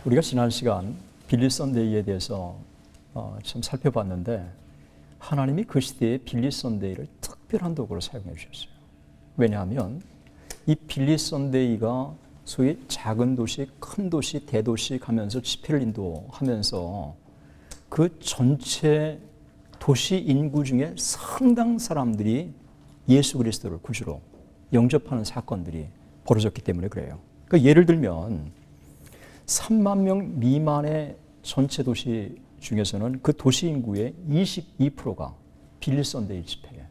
우리가 지난 시간 빌리 선데이에 대해서 좀 살펴봤는데 하나님이 그 시대에 빌리 선데이를 특별한 도구로 사용해 주셨어요. 왜냐하면 이 빌리 선데이가 소위 작은 도시, 큰 도시, 대도시 가면서 집회를 인도하면서 그 전체 도시 인구 중에 상당 사람들이 예수 그리스도를 구주로 영접하는 사건들이 벌어졌기 때문에 그래요. 그러니까 예를 들면 3만 명 미만의 전체 도시 중에서는 그 도시 인구의 22%가 빌리 선데이 집회에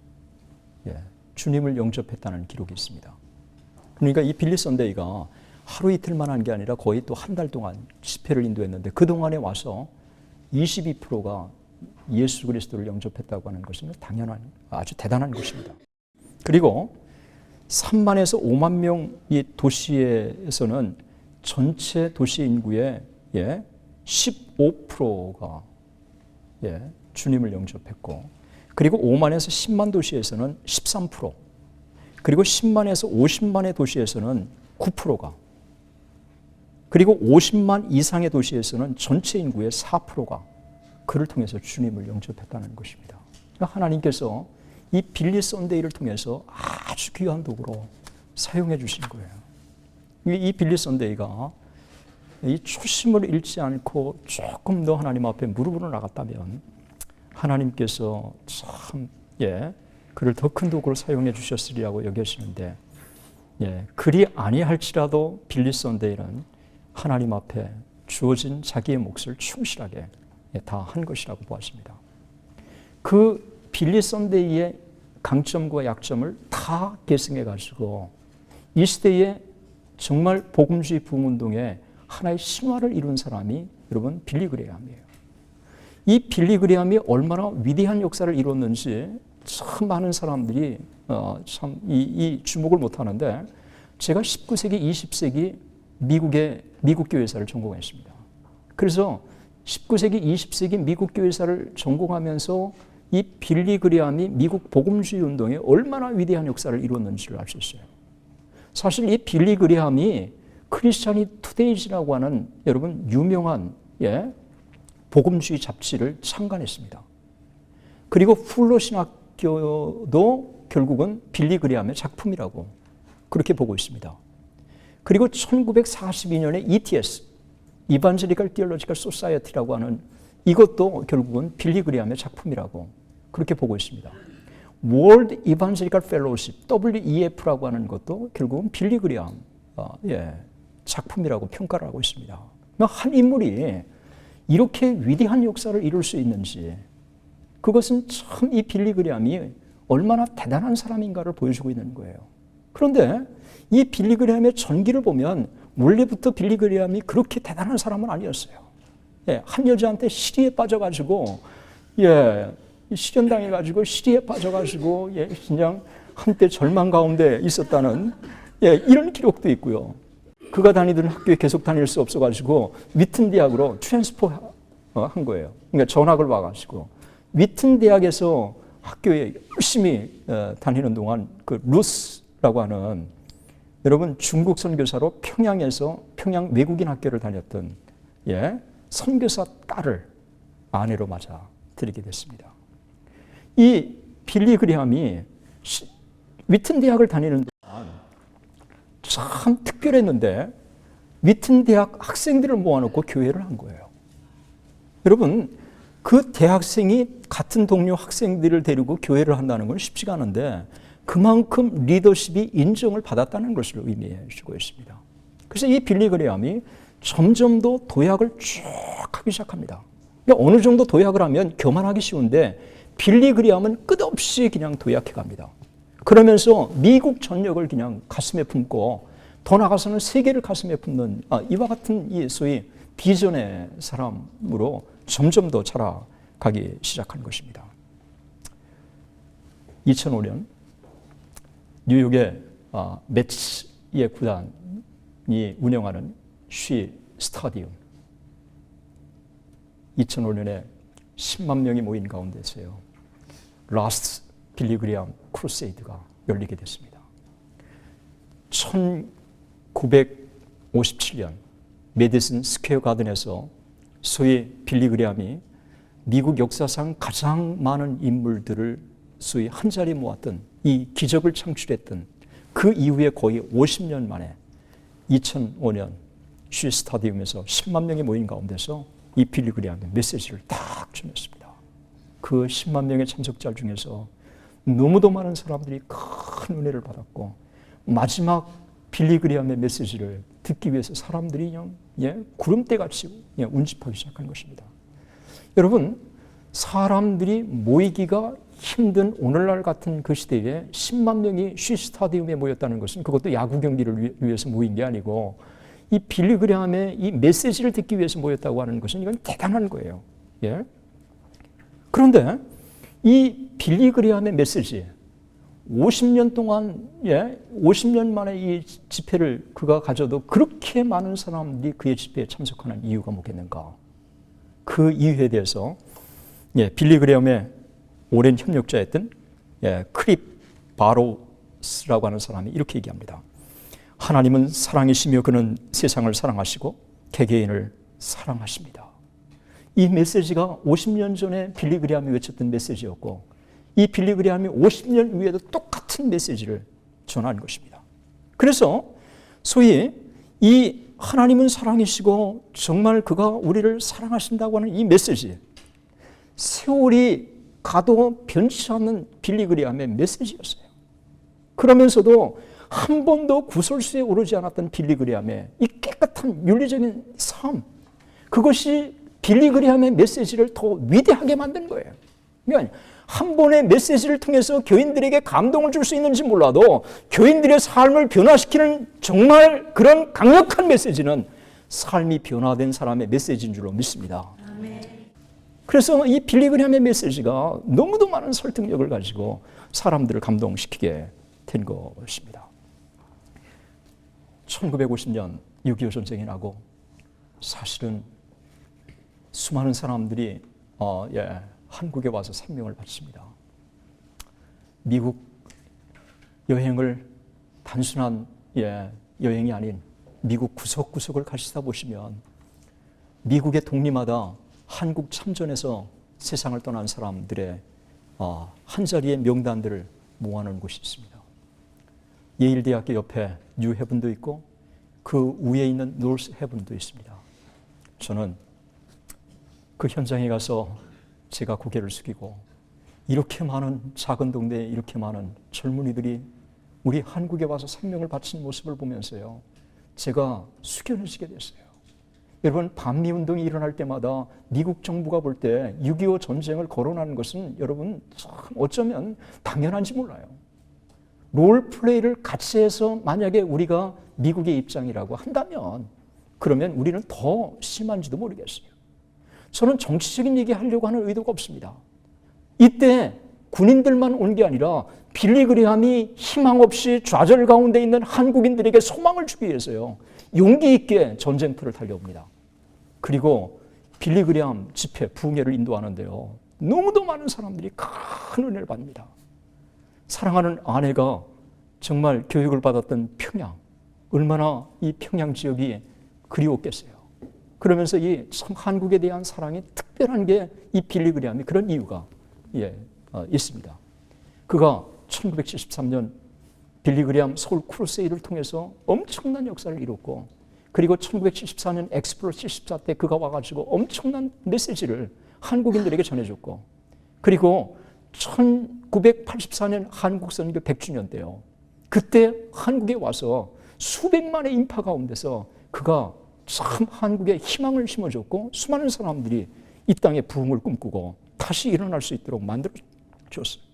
주님을 영접했다는 기록이 있습니다. 그러니까 이 빌리 선데이가 하루 이틀만 한 게 아니라 거의 또 한 달 동안 집회를 인도했는데 그동안에 와서 22%가 예수 그리스도를 영접했다고 하는 것은 당연한, 아주 대단한 것입니다. 그리고 3만에서 5만 명의 도시에서는 전체 도시 인구의 15%가 주님을 영접했고, 그리고 5만에서 10만 도시에서는 13%, 그리고 10만에서 50만의 도시에서는 9%가, 그리고 50만 이상의 도시에서는 전체 인구의 4%가 그를 통해서 주님을 영접했다는 것입니다. 그러니까 하나님께서 이 빌리 선데이를 통해서 아주 귀한 도구로 사용해 주신 거예요. 이 빌리 선데이가 이 초심을 잃지 않고 조금 더 하나님 앞에 무릎으로 나갔다면 하나님께서 참 그를 더 큰 도구로 사용해 주셨으리라고 여기시는데 그리 아니할지라도 빌리 선데이는 하나님 앞에 주어진 자기의 몫을 충실하게 다 한 것이라고 보았습니다. 그 빌리 선데이의 강점과 약점을 다 계승해 가지고 이 시대에 정말 복음주의 부흥운동에 하나의 신화를 이룬 사람이 여러분 빌리 그레이엄이에요. 이 빌리 그레이엄이 얼마나 위대한 역사를 이뤘는지 참 많은 사람들이 참 이 주목을 못하는데 제가 19세기, 20세기 미국 교회사를 전공했습니다. 그래서 19세기, 20세기 미국 교회사를 전공하면서 이 빌리 그레이엄이 미국 복음주의 운동에 얼마나 위대한 역사를 이뤘는지를 알 수 있어요. 사실 이 빌리 그레이엄이 크리스찬이 투데이즈라고 하는 여러분 유명한 복음주의 잡지를 창간했습니다. 풀로 신학교도 결국은 빌리 그레이엄의 작품이라고 그렇게 보고 있습니다. 그리고 1942년에 ETS, 이반젤리컬 티올로지컬 소사이어티라고 하는 이것도 결국은 빌리 그레이엄의 작품이라고 그렇게 보고 있습니다. 월드 이반젤리컬 펠로우십, WEF라고 하는 것도 결국은 빌리 그레이엄 작품이라고 평가를 하고 있습니다. 한 인물이 이렇게 위대한 역사를 이룰 수 있는지, 그것은 참 이 빌리 그레이엄이 얼마나 대단한 사람인가를 보여주고 있는 거예요. 그런데 이 빌리 그레이엄의 전기를 보면 원래부터 빌리 그레이엄이 그렇게 대단한 사람은 아니었어요. 한 여자한테 시리에 빠져가지고 실현당해가지고 시리에 빠져가지고 그냥 한때 절망 가운데 있었다는 이런 기록도 있고요. 그가 다니던 학교에 계속 다닐 수 없어가지고 위튼 대학으로 트랜스포 한 거예요. 그러니까 전학을 와가지고 위튼 대학에서 학교에 열심히 다니는 동안 그 루스라고 하는 여러분 중국 선교사로 평양에서 평양 외국인 학교를 다녔던 선교사 딸을 아내로 맞아 들이게 됐습니다. 이 빌리 그레이엄이 위튼 대학을 다니는 동안 참 특별했는데 위튼 대학 학생들을 모아놓고 교회를 한 거예요. 여러분 그 대학생이 같은 동료 학생들을 데리고 교회를 한다는 건 쉽지가 않은데 그만큼 리더십이 인정을 받았다는 것을 의미해 주고 있습니다. 그래서 이 빌리 그레이엄이 점점 더 도약을 쭉 하기 시작합니다. 그러니까 어느 정도 도약을 하면 교만하기 쉬운데 빌리 그레이엄은 끝없이 그냥 도약해 갑니다. 그러면서 미국 전역을 그냥 가슴에 품고 더 나아가서는 세계를 가슴에 품는 이와 같은 이 소위 비전의 사람으로 점점 더 자라가기 시작한 것입니다. 2005년 뉴욕의 매치의 구단이 운영하는 쉬 스타디움 2005년에 10만 명이 모인 가운데서요 라스트 빌리 그레이엄 크루세이드가 열리게 됐습니다. 1957년 메디슨 스퀘어 가든에서 소위 빌리 그레함이 미국 역사상 가장 많은 인물들을 소위 한 자리에 모았던 이 기적을 창출했던 그 이후에 거의 50년 만에 2005년 슈 스타디움에서 10만 명이 모인 가운데서 이 빌리 그레함의 메시지를 딱 전했습니다. 그 10만 명의 참석자 중에서 너무도 많은 사람들이 큰 은혜를 받았고 마지막 빌리 그레함의 메시지를 듣기 위해서 사람들이 그냥 구름대같이 운집하기 시작한 것입니다. 여러분, 사람들이 모이기가 힘든 오늘날 같은 그 시대에 10만 명이 슈 스타디움에 모였다는 것은 그것도 야구 경기를 위해서 모인 게 아니고 이 빌리 그레함의 이 메시지를 듣기 위해서 모였다고 하는 것은 이건 대단한 거예요. 예? 그런데 이 빌리 그레함의 메시지 50년 동안 50년 만에 이 집회를 그가 가져도 그렇게 많은 사람들이 그의 집회에 참석하는 이유가 뭐겠는가? 그 이유에 대해서 빌리 그레함의 오랜 협력자였던 크립 바로스라고 하는 사람이 이렇게 얘기합니다. 하나님은 사랑이시며 그는 세상을 사랑하시고 개개인을 사랑하십니다. 이 메시지가 50년 전에 빌리 그레함이 외쳤던 메시지였고 이 빌리 그레함이 50년 후에도 똑같은 메시지를 전하는 것입니다. 그래서 소위 이 하나님은 사랑이시고 정말 그가 우리를 사랑하신다고 하는 이 메시지, 세월이 가도 변치 않는 빌리 그레함의 메시지였어요. 그러면서도 한 번도 구설수에 오르지 않았던 빌리 그레함의 이 깨끗한 윤리적인 삶, 그것이 빌리 그레함의 메시지를 더 위대하게 만든 거예요. 그러니까 한 번의 메시지를 통해서 교인들에게 감동을 줄 수 있는지 몰라도 교인들의 삶을 변화시키는 정말 그런 강력한 메시지는 삶이 변화된 사람의 메시지인 줄로 믿습니다. 그래서 이 빌리 그레함의 메시지가 너무도 많은 설득력을 가지고 사람들을 감동시키게 된 것입니다. 1950년 6.25 전쟁이 나고 사실은 수많은 사람들이 한국에 와서 생명을 바칩니다. 미국 여행을 단순한 여행이 아닌 미국 구석구석을 가시다 보시면 미국의 독립마다 한국 참전에서 세상을 떠난 사람들의 한자리의 명단들을 모아놓은 곳이 있습니다. 예일대학교 옆에 뉴헤븐도 있고 그 위에 있는 노스헤븐도 있습니다. 저는 그 현장에 가서 제가 고개를 숙이고 이렇게 많은 작은 동네에 이렇게 많은 젊은이들이 우리 한국에 와서 생명을 바친 모습을 보면서요, 제가 숙연해지게 됐어요. 여러분, 반미운동이 일어날 때마다 미국 정부가 볼 때 6.25 전쟁을 거론하는 것은 여러분 참 어쩌면 당연한지 몰라요. 롤플레이를 같이 해서 만약에 우리가 미국의 입장이라고 한다면 그러면 우리는 더 심한지도 모르겠어요. 저는 정치적인 얘기 하려고 하는 의도가 없습니다. 이때 군인들만 온 게 아니라 빌리 그레함이 희망 없이 좌절 가운데 있는 한국인들에게 소망을 주기 위해서요, 용기 있게 전쟁터를 달려옵니다. 그리고 빌리 그레함 집회 부흥회를 인도하는데요, 너무도 많은 사람들이 큰 은혜를 받습니다. 사랑하는 아내가 정말 교육을 받았던 평양, 얼마나 이 평양 지역이 그리웠겠어요. 그러면서 이 참 한국에 대한 사랑이 특별한 게 이 빌리 그레함이 그런 이유가 있습니다. 그가 1973년 빌리 그레함 서울 크루세이드를 통해서 엄청난 역사를 이뤘고, 그리고 1974년 엑스플로 74 때 그가 와가지고 엄청난 메시지를 한국인들에게 전해줬고, 그리고 1984년 한국 선교 100주년 때요, 그때 한국에 와서 수백만의 인파 가운데서 그가 참 한국에 희망을 심어줬고 수많은 사람들이 이 땅에 부흥을 꿈꾸고 다시 일어날 수 있도록 만들어줬어요.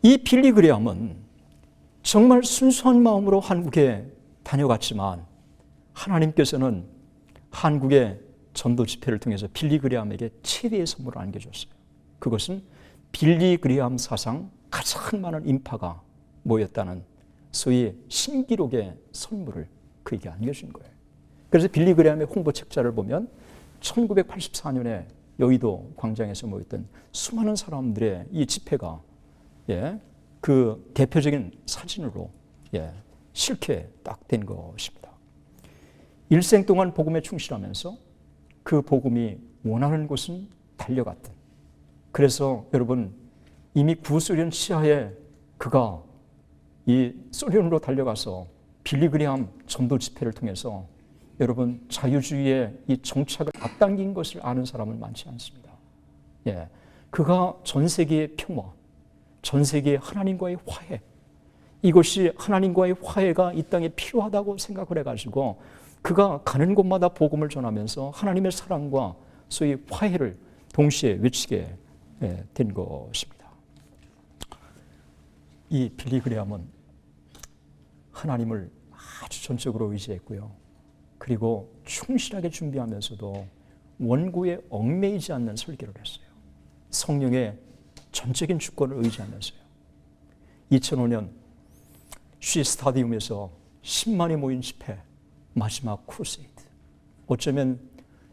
이 빌리 그레함은 정말 순수한 마음으로 한국에 다녀갔지만 하나님께서는 한국의 전도 집회를 통해서 빌리 그레함에게 최대의 선물을 안겨줬어요. 그것은 빌리 그레함 사상 가장 많은 인파가 모였다는 소위 신기록의 선물을 그에게 안겨준 거예요. 그래서 빌리 그레함의 홍보 책자를 보면 1984년에 여의도 광장에서 모였던 수많은 사람들의 이 집회가 그 대표적인 사진으로 실게 딱 된 것입니다. 일생 동안 복음에 충실하면서 그 복음이 원하는 곳은 달려갔던. 그래서 여러분 이미 구소련 치하에 그가 이 소련으로 달려가서 빌리그리암 전도 집회를 통해서 여러분 자유주의의 이 정착을 앞당긴 것을 아는 사람은 많지 않습니다. 예, 그가 전 세계의 평화, 전 세계의 하나님과의 화해, 이것이 하나님과의 화해가 이 땅에 필요하다고 생각을 해가지고 그가 가는 곳마다 복음을 전하면서 하나님의 사랑과 소위 화해를 동시에 외치게 된 것입니다. 이 빌리그리암은 하나님을 아주 전적으로 의지했고요. 그리고 충실하게 준비하면서도 원고에 얽매이지 않는 설교를 했어요. 성령의 전적인 주권을 의지하면서요. 2005년 쉬 스타디움에서 10만이 모인 집회, 마지막 크루세이드. 어쩌면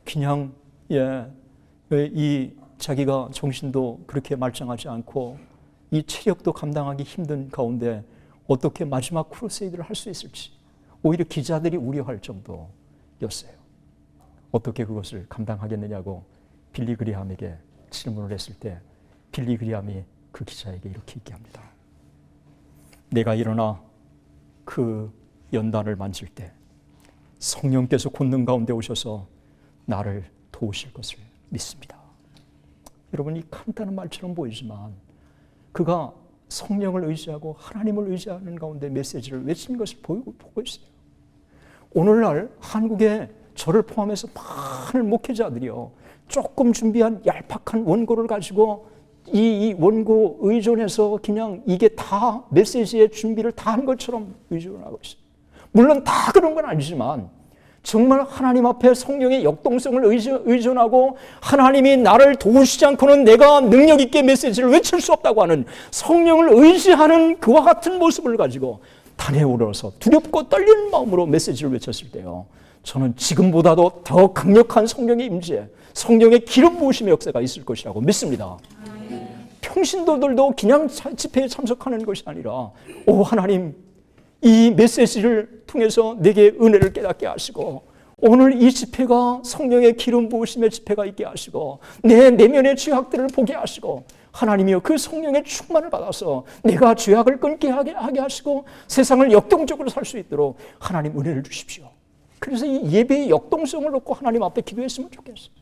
그냥 이 자기가 정신도 그렇게 말짱하지 않고 이 체력도 감당하기 힘든 가운데 어떻게 마지막 크루세이드를 할 수 있을지 오히려 기자들이 우려할 정도였어요. 어떻게 그것을 감당하겠느냐고 빌리그리암에게 질문을 했을 때 빌리그리암이 그 기자에게 이렇게 얘기합니다. 내가 일어나 그 연단을 만질 때 성령께서 권능 가운데 오셔서 나를 도우실 것을 믿습니다. 여러분, 이 간단한 말처럼 보이지만 그가 성령을 의지하고 하나님을 의지하는 가운데 메시지를 외친 것을 보고 있어요. 오늘날 한국에 저를 포함해서 많은 목회자들이요, 조금 준비한 얄팍한 원고를 가지고 이 원고 의존해서 그냥 이게 다 메시지의 준비를 다 한 것처럼 의존하고 있어요. 물론 다 그런 건 아니지만 정말 하나님 앞에 성령의 역동성을 의존하고 하나님이 나를 도우시지 않고는 내가 능력 있게 메시지를 외칠 수 없다고 하는 성령을 의지하는 그와 같은 모습을 가지고 단에 오르서 두렵고 떨리는 마음으로 메시지를 외쳤을 때요, 저는 지금보다도 더 강력한 성령의 임재, 성령의 기름 부으심의 역사가 있을 것이라고 믿습니다. 평신도들도 그냥 집회에 참석하는 것이 아니라 오 하나님, 이 메시지를 통해서 내게 은혜를 깨닫게 하시고 오늘 이 집회가 성령의 기름 부으심의 집회가 있게 하시고 내 내면의 죄악들을 보게 하시고 하나님이여 그 성령의 충만을 받아서 내가 죄악을 끊게 하게 하시고 세상을 역동적으로 살 수 있도록 하나님 은혜를 주십시오. 그래서 이 예배의 역동성을 놓고 하나님 앞에 기도했으면 좋겠어요.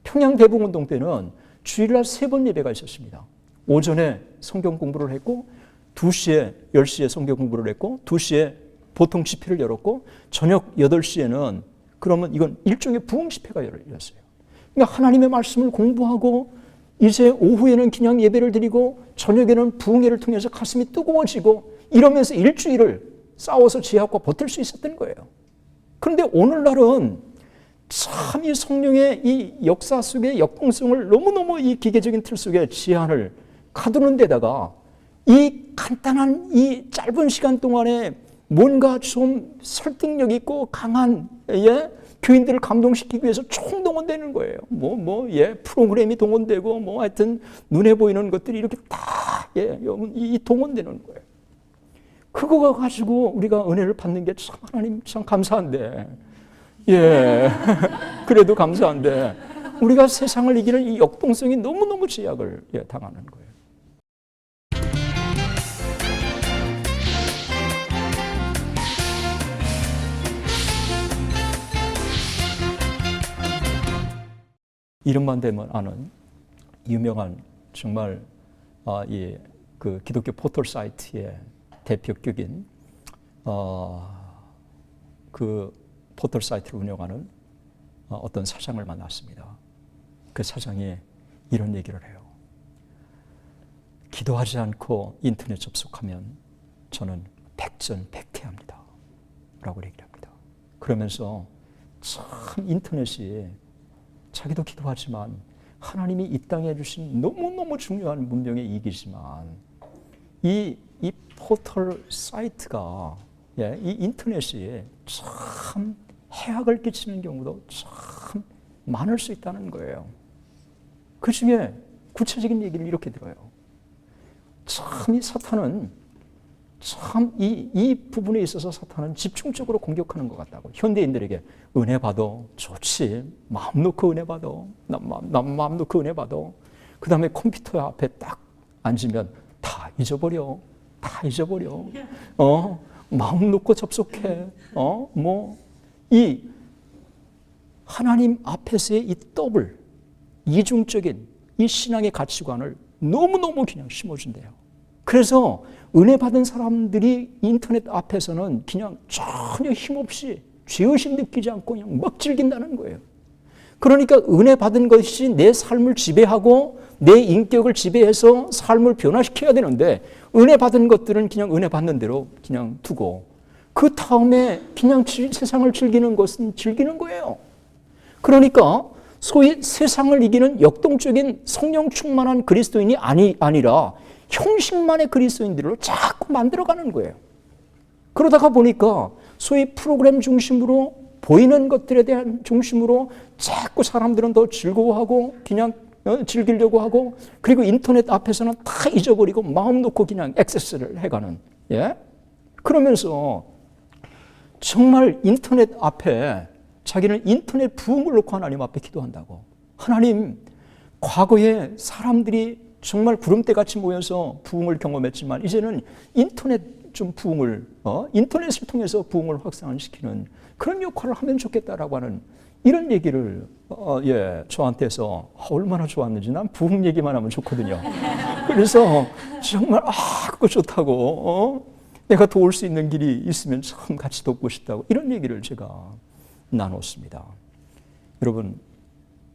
평양 대북운동 때는 주일날 3번 예배가 있었습니다. 오전에 성경 공부를 했고 2시에 10시에 성경 공부를 했고 2시에 보통 집회를 열었고 저녁 8시에는 그러면 이건 일종의 부흥 집회가 열렸어요. 그러니까 하나님의 말씀을 공부하고 이제 오후에는 그냥 예배를 드리고 저녁에는 부흥회를 통해서 가슴이 뜨거워지고 이러면서 일주일을 싸워서 제약과 버틸 수 있었던 거예요. 그런데 오늘날은 참 이 성령의 이 역사 속의 역동성을 너무너무 이 기계적인 틀 속에 제한을 가두는 데다가 이 간단한 이 짧은 시간 동안에 뭔가 좀 설득력 있고 강한 교인들을 감동시키기 위해서 총동원되는 거예요. 프로그램이 동원되고 하여튼 눈에 보이는 것들이 이렇게 다 이 동원되는 거예요. 그거 가지고 우리가 은혜를 받는 게 참 하나님 참 감사한데 그래도 감사한데 우리가 세상을 이기는 이 역동성이 너무너무 제약을 당하는 거예요. 이름만 대면 아는 유명한 정말 그 기독교 포털 사이트의 대표격인 그 포털 사이트를 운영하는 어떤 사장을 만났습니다. 그 사장이 이런 얘기를 해요. 기도하지 않고 인터넷 접속하면 저는 백전백퇴합니다. 라고 얘기를 합니다. 그러면서 참 인터넷이 자기도 기도하지만 하나님이 이 땅에 주신 너무너무 중요한 문명의 이익이지만 이 포털 사이트가 이 인터넷이 참 해악을 끼치는 경우도 참 많을 수 있다는 거예요. 그 중에 구체적인 얘기를 이렇게 들어요. 참 이 사탄은 참 이 부분에 있어서 사탄은 집중적으로 공격하는 것 같다고. 현대인들에게 은혜 받아, 좋지. 마음 놓고 은혜 받아. 난 마음 놓고 은혜 받아. 그 다음에 컴퓨터 앞에 딱 앉으면 다 잊어버려. 다 잊어버려. 마음 놓고 접속해. 이 하나님 앞에서의 이 더블, 이중적인 이 신앙의 가치관을 너무너무 그냥 심어준대요. 그래서 은혜 받은 사람들이 인터넷 앞에서는 그냥 전혀 힘없이 죄의식 느끼지 않고 그냥 막 즐긴다는 거예요. 그러니까 은혜 받은 것이 내 삶을 지배하고 내 인격을 지배해서 삶을 변화시켜야 되는데 은혜 받은 것들은 그냥 은혜 받는 대로 그냥 두고 그 다음에 그냥 세상을 즐기는 것은 즐기는 거예요. 그러니까 소위 세상을 이기는 역동적인 성령 충만한 그리스도인이 아니라 형식만의 그리스도인들로 자꾸 만들어가는 거예요. 그러다가 보니까 소위 프로그램 중심으로 보이는 것들에 대한 중심으로 자꾸 사람들은 더 즐거워하고 그냥 즐기려고 하고 그리고 인터넷 앞에서는 다 잊어버리고 마음 놓고 그냥 액세스를 해가는 그러면서 정말 인터넷 앞에 자기는 인터넷 부흥을 놓고 하나님 앞에 기도한다고. 하나님, 과거에 사람들이 정말 구름대같이 모여서 부흥을 경험했지만 이제는 인터넷 좀 부흥을 인터넷을 통해서 부흥을 확산시키는 그런 역할을 하면 좋겠다라고 하는 이런 얘기를 저한테서 얼마나 좋았는지 난 부흥 얘기만 하면 좋거든요. 그래서 정말 그거 좋다고 내가 도울 수 있는 길이 있으면 참 같이 돕고 싶다고 이런 얘기를 제가 나눴습니다. 여러분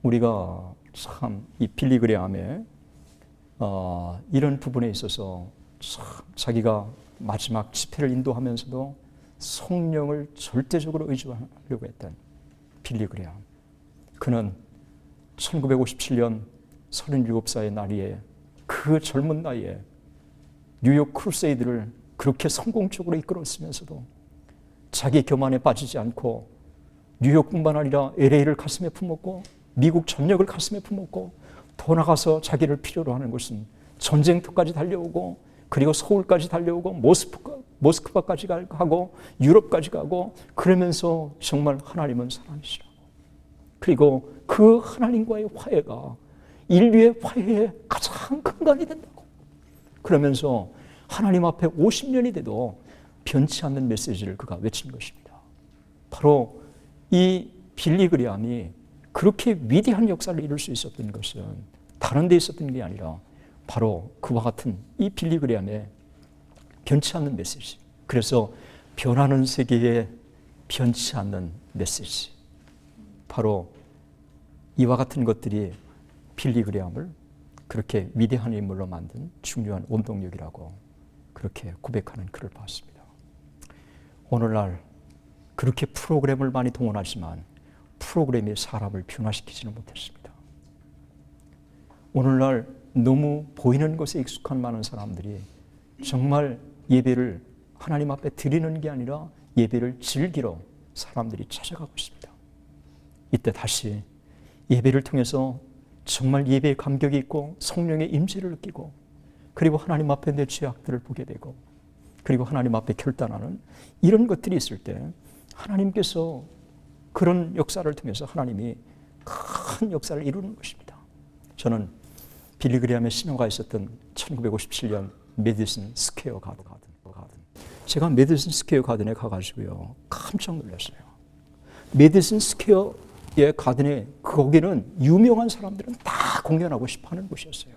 우리가 참 이 빌리 그레함의 이런 부분에 있어서 참 자기가 마지막 집회를 인도하면서도 성령을 절대적으로 의지하려고 했던 빌리 그레함. 그는 1957년 37살의 나이에 그 젊은 나이에 뉴욕 크루세이드를 그렇게 성공적으로 이끌었으면서도 자기 교만에 빠지지 않고 뉴욕뿐만 아니라 LA를 가슴에 품었고 미국 전역을 가슴에 품었고 더 나가서 자기를 필요로 하는 것은 전쟁터까지 달려오고 그리고 서울까지 달려오고 모스크바까지 가고 유럽까지 가고 그러면서 정말 하나님은 살아계시라고. 그리고 그 하나님과의 화해가 인류의 화해의 가장 근간이 된다고. 그러면서 하나님 앞에 50년이 돼도 변치 않는 메시지를 그가 외친 것입니다. 바로 이 빌리 그레함이 그렇게 위대한 역사를 이룰 수 있었던 것은 다른 데 있었던 게 아니라 바로 그와 같은 이 빌리 그레함의 변치 않는 메시지. 그래서 변하는 세계에 변치 않는 메시지. 바로 이와 같은 것들이 빌리 그레함을 그렇게 위대한 인물로 만든 중요한 원동력이라고 그렇게 고백하는 글을 봤습니다. 오늘날 그렇게 프로그램을 많이 동원하지만 프로그램이 사람을 변화시키지는 못했습니다. 오늘날 너무 보이는 것에 익숙한 많은 사람들이 정말 예배를 하나님 앞에 드리는 게 아니라 예배를 즐기러 사람들이 찾아가고 있습니다. 이때 다시 예배를 통해서 정말 예배의 감격이 있고 성령의 임재를 느끼고 그리고 하나님 앞에 내 죄악들을 보게 되고 그리고 하나님 앞에 결단하는 이런 것들이 있을 때 하나님께서 그런 역사를 통해서 하나님이 큰 역사를 이루는 것입니다. 저는 빌리 그레함의 신화가 있었던 1957년 메디슨 스퀘어 가든. 제가 메디슨 스퀘어 가든에 가가지고요 깜짝 놀랐어요. 메디슨 스퀘어의 가든에 거기는 유명한 사람들은 다 공연하고 싶어하는 곳이었어요.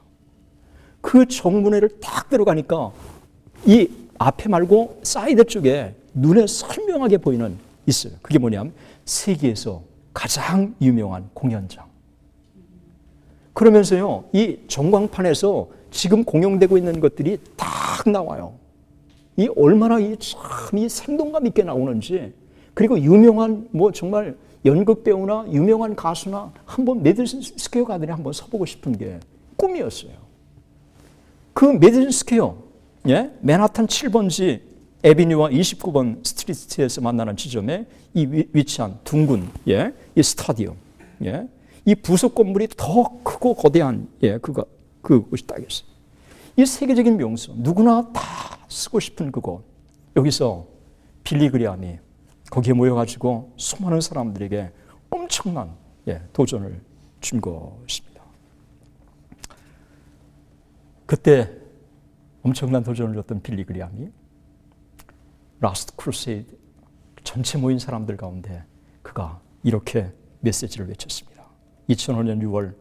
그 정문회를 딱 들어가니까 이 앞에 말고 사이드 쪽에 눈에 선명하게 보이는 있어요. 그게 뭐냐면 세계에서 가장 유명한 공연장. 그러면서요, 이 전광판에서 지금 공연되고 있는 것들이 딱 나와요. 이 얼마나 이 생동감 있게 나오는지. 그리고 유명한 정말 연극 배우나 유명한 가수나 한번 메디슨 스퀘어 가든에 한번 서보고 싶은 게 꿈이었어요. 그 메디슨 스퀘어, 맨하탄 7번지 에비뉴와 29번 스트리트에서 만나는 지점에 이 위치한 둥근 이 스타디움, 이 부속 건물이 더 크고 거대한 그곳이 딱 있어요. 이 세계적인 명소, 누구나 다 쓰고 싶은 그곳. 여기서 빌리 그레이엄이 거기에 모여가지고 수많은 사람들에게 엄청난 도전을 준 것입니다. 그때 엄청난 도전을 줬던 빌리 그레이엄이 라스트 크루세이드 전체 모인 사람들 가운데 그가 이렇게 메시지를 외쳤습니다. 2005년 6월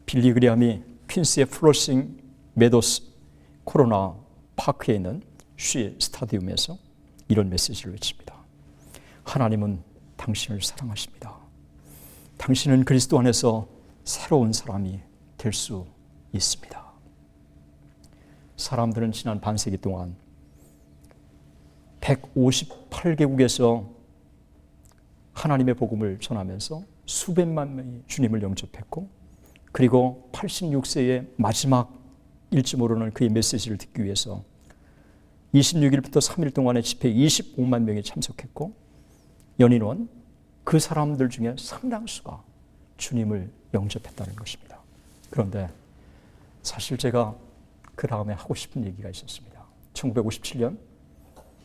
빌리 그레이엄이 퀸스의 플러싱 메도스 코로나 파크에 있는 쉬 스타디움에서 이런 메시지를 외칩니다. 하나님은 당신을 사랑하십니다. 당신은 그리스도 안에서 새로운 사람이 될 수 있습니다. 사람들은 지난 반세기 동안 158개국에서 하나님의 복음을 전하면서 수백만 명이 주님을 영접했고, 그리고 86세의 마지막일지 모르는 그의 메시지를 듣기 위해서 26일부터 3일 동안의 집회에 25만 명이 참석했고, 연인원 그 사람들 중에 상당수가 주님을 영접했다는 것입니다. 그런데 사실 제가 그 다음에 하고 싶은 얘기가 있었습니다. 1957년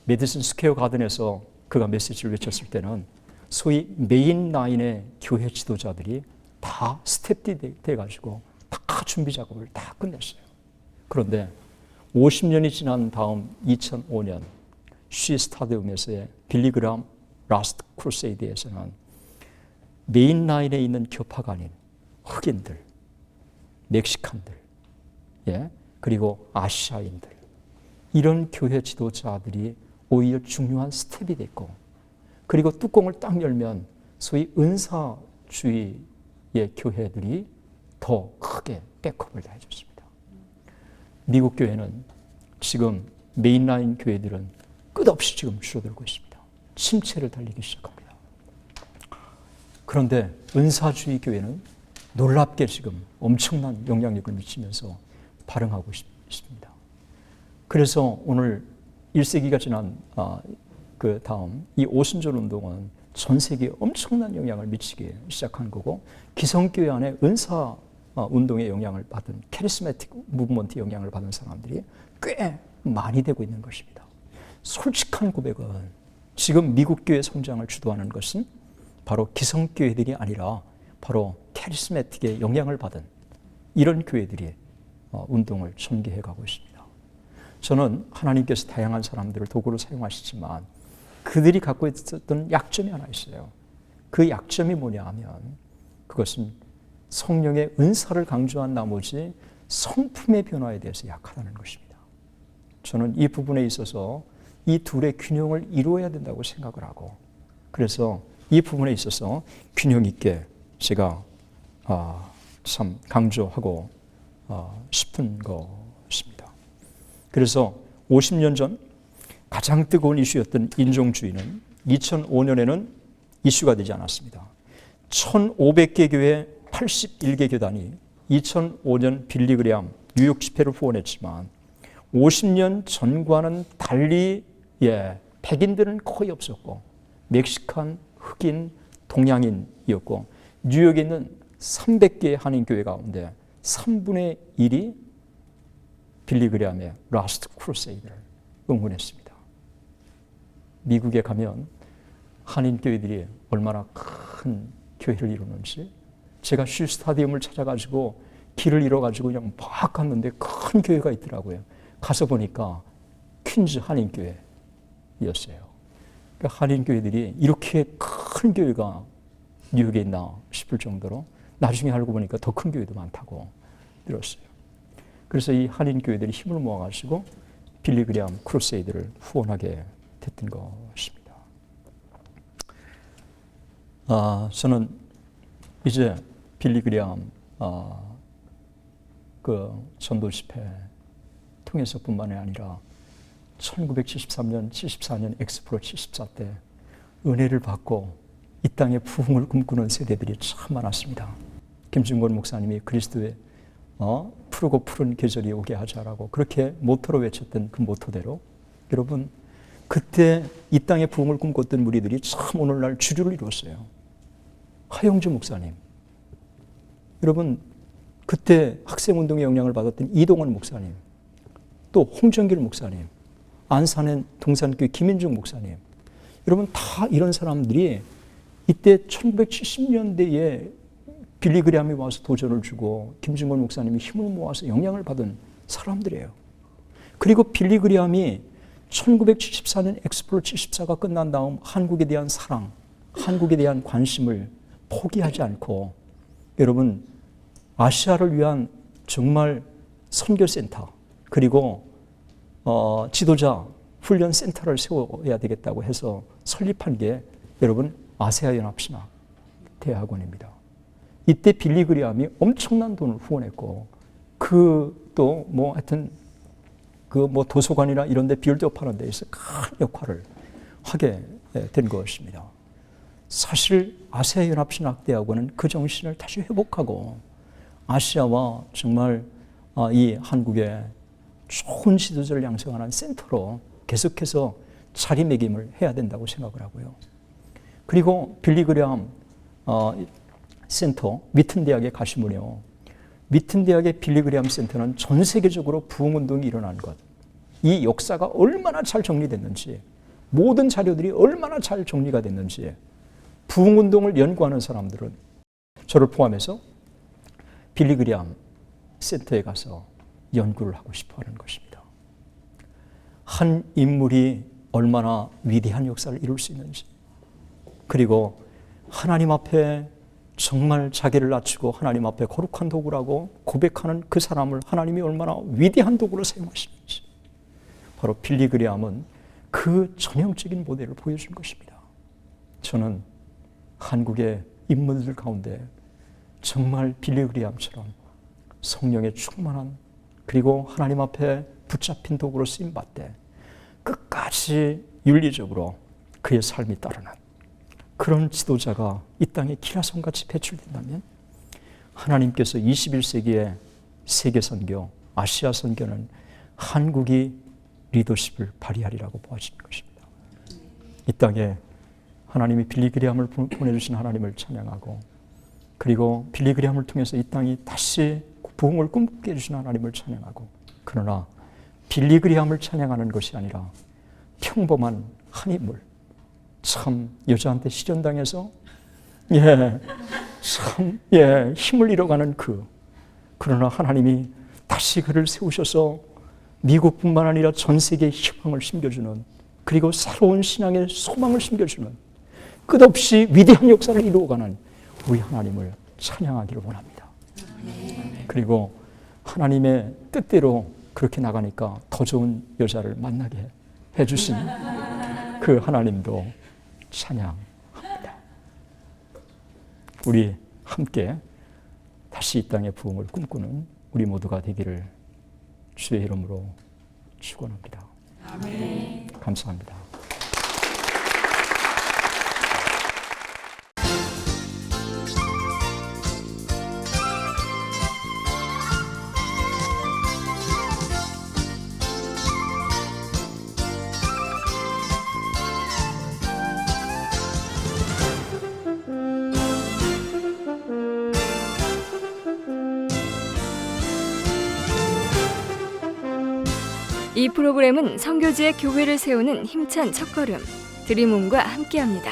메디슨 스퀘어 가든에서 그가 메시지를 외쳤을 때는 소위 메인 라인의 교회 지도자들이 다 스텝이 돼가지고 다 준비 작업을 다 끝냈어요. 그런데 50년이 지난 다음 2005년 쉬 스타디움에서의 빌리 그레이엄 라스트 크루세이드에서는 메인 라인에 있는 교파가 아닌 흑인들, 멕시칸들, 그리고 아시아인들, 이런 교회 지도자들이 오히려 중요한 스텝이 됐고, 그리고 뚜껑을 딱 열면 소위 은사주의의 교회들이 더 크게 백업을 해줬습니다. 미국 교회는 지금 메인라인 교회들은 끝없이 지금 줄어들고 있습니다. 침체를 달리기 시작합니다. 그런데 은사주의 교회는 놀랍게 지금 엄청난 영향력을 미치면서 발흥하고 있습니다. 그래서 오늘 1세기가 지난 그 다음 이 오순절 운동은 전 세계에 엄청난 영향을 미치기 시작한 거고, 기성교회 안에 은사 운동의 영향을 받은 캐리스마틱 무브먼트 영향을 받은 사람들이 꽤 많이 되고 있는 것입니다. 솔직한 고백은 지금 미국 교회 성장을 주도하는 것은 바로 기성교회들이 아니라 바로 캐리스마틱의 영향을 받은 이런 교회들이 운동을 전개해 가고 있습니다. 저는 하나님께서 다양한 사람들을 도구로 사용하시지만 그들이 갖고 있었던 약점이 하나 있어요. 그 약점이 뭐냐 하면 그것은 성령의 은사를 강조한 나머지 성품의 변화에 대해서 약하다는 것입니다. 저는 이 부분에 있어서 이 둘의 균형을 이루어야 된다고 생각을 하고, 그래서 이 부분에 있어서 균형 있게 제가 참 강조하고 싶은 것입니다. 그래서 50년 전 가장 뜨거운 이슈였던 인종주의는 2005년에는 이슈가 되지 않았습니다. 1,500개 교회 81개 교단이 2005년 빌리 그레이엄 뉴욕 집회를 후원했지만 50년 전과는 달리 백인들은 거의 없었고, 멕시칸, 흑인, 동양인이었고, 뉴욕에 있는 300개의 한인교회 가운데 3분의 1이 빌리 그레이엄의 라스트 크루세이드를 응원했습니다. 미국에 가면 한인교회들이 얼마나 큰 교회를 이루는지, 제가 쉬 스타디움을 찾아가지고 길을 잃어가지고 그냥 막 갔는데 큰 교회가 있더라고요. 가서 보니까 퀸즈 한인교회였어요. 그러니까 한인교회들이 이렇게 큰 교회가 뉴욕에 있나 싶을 정도로 나중에 알고 보니까 더 큰 교회도 많다고 들었어요. 그래서 이 한인교회들이 힘을 모아가지고 빌리 그레이엄 크루세이드를 후원하게 됐던 것입니다. 저는 이제 빌리 그레이엄 그 전도 집회 통해서뿐만이 아니라 1973년, 74년 엑스프로 74 때 은혜를 받고 이 땅의 부흥을 꿈꾸는 세대들이 참 많았습니다. 김준권 목사님이 그리스도의 푸르고 푸른 계절이 오게 하자라고 그렇게 모토로 외쳤던 그 모토대로, 여러분 그때 이 땅의 부흥을 꿈꿨던 무리들이 참 오늘날 주류를 이루었어요. 하영주 목사님, 여러분 그때 학생운동의 영향을 받았던 이동원 목사님, 또 홍정길 목사님, 안산의 동산교회 김인중 목사님, 여러분 다 이런 사람들이 이때 1970년대에 빌리그레함이 와서 도전을 주고 김진권 목사님이 힘을 모아서 영향을 받은 사람들이에요. 그리고 빌리그레함이 1974년 엑스플로 74가 끝난 다음 한국에 대한 사랑, 한국에 대한 관심을 포기하지 않고 여러분 아시아를 위한 정말 선교센터 그리고 지도자 훈련센터를 세워야 되겠다고 해서 설립한 게 여러분 아세아연합신학 대학원입니다. 이때 빌리그레함이 엄청난 돈을 후원했고 또 뭐 하여튼 그 뭐 도서관이나 이런 데 빌드업하는 데에서 큰 역할을 하게 된 것입니다. 사실 아세아연합신학대학원은 그 정신을 다시 회복하고 아시아와 정말 이 한국의 좋은 지도자를 양성하는 센터로 계속해서 자리매김을 해야 된다고 생각을 하고요. 그리고 빌리그레함 센터 위튼 대학에 가시면요, 위튼 대학의 빌리그레함 센터는 전 세계적으로 부흥운동이 일어난 것, 이 역사가 얼마나 잘 정리됐는지, 모든 자료들이 얼마나 잘 정리가 됐는지, 부흥운동을 연구하는 사람들은 저를 포함해서 빌리그레함 센터에 가서 연구를 하고 싶어하는 것입니다. 한 인물이 얼마나 위대한 역사를 이룰 수 있는지, 그리고 하나님 앞에 정말 자기를 낮추고 하나님 앞에 거룩한 도구라고 고백하는 그 사람을 하나님이 얼마나 위대한 도구로 사용하시는지, 바로 빌리그레함은 그 전형적인 모델을 보여준 것입니다. 저는 한국의 인물들 가운데 정말 빌리그레함처럼 성령의 충만한, 그리고 하나님 앞에 붙잡힌 도구로 쓰임받되 끝까지 윤리적으로 그의 삶이 따르는 그런 지도자가 이 땅에 기라성같이 배출된다면 하나님께서 21세기의 세계 선교, 아시아 선교는 한국이 리더십을 발휘하리라고 보아지는 것입니다. 이 땅에 하나님이 빌리그레함을 보내주신 하나님을 찬양하고, 그리고 빌리그레함을 통해서 이 땅이 다시 부흥을 꿈꾸게 해주신 하나님을 찬양하고, 그러나 빌리그레함을 찬양하는 것이 아니라 평범한 한 인물, 참 여자한테 실현당해서 힘을 잃어가는 그러나 하나님이 다시 그를 세우셔서 미국뿐만 아니라 전 세계에 희망을 심겨주는, 그리고 새로운 신앙의 소망을 심겨주는 끝없이 위대한 역사를 이루어가는 우리 하나님을 찬양하기를 원합니다. 그리고 하나님의 뜻대로 그렇게 나가니까 더 좋은 여자를 만나게 해주신 그 하나님도 찬양합니다. 우리 함께 다시 이 땅의 부흥을 꿈꾸는 우리 모두가 되기를 주의 이름으로 축원합니다. 아멘. 감사합니다. 이 프로그램은 선교지의 교회를 세우는 힘찬 첫걸음 드림홈과 함께합니다.